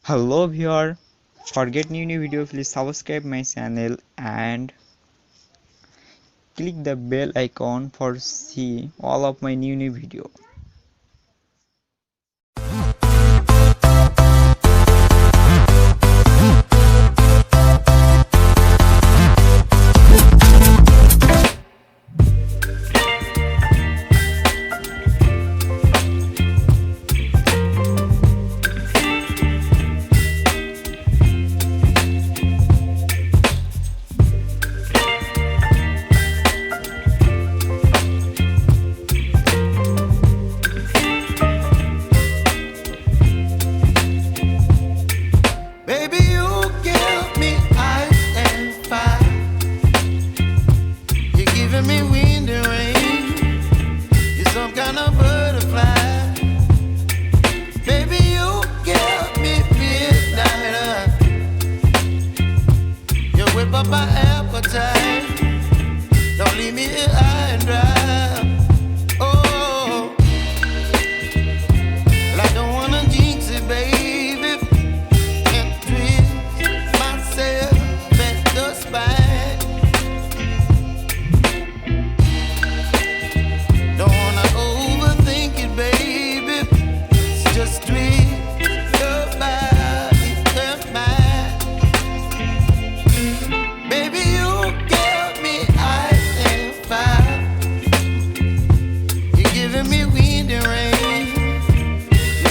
Hello viewer, for get new video please subscribe my channel and click the bell icon for see all of my new video. Me wind and rain, you're some kind of butterfly. Baby, you give me midnight. You whip up my appetite. Don't leave me here high and dry. Oh, well, I don't wanna jinx it, baby, and twist myself at the spine.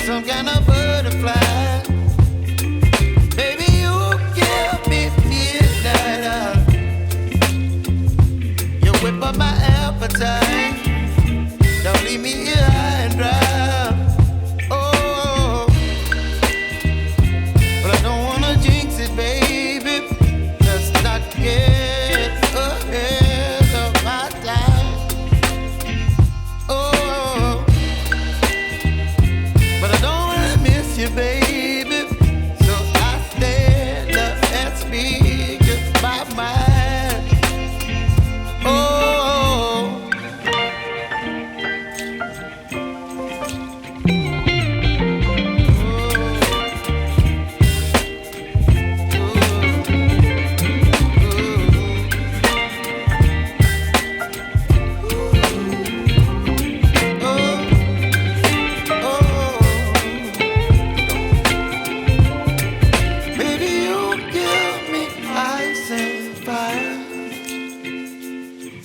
Some kind of butterfly. Baby, you give me midnight. You whip up my appetite. Don't leave me here high and dry. Oh, but I don't wanna jinx it, baby. Let's not get ahead of my time. Oh, you, baby, so I stand up and speak just my mind. Oh,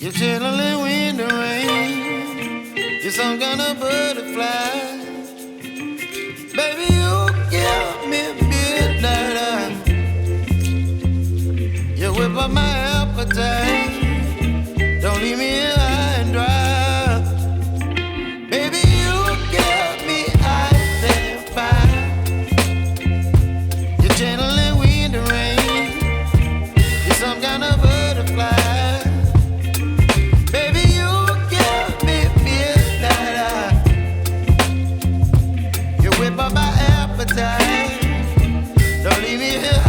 you're chilling wind and rain. You're some kind of butterfly. Baby, you give me midnight. You whip up my appetite. Don't leave me here high and dry. Baby, you give me ice and fire. You're chilling wind and rain. You're some kind of butterfly. Whip up my appetite. Don't leave me here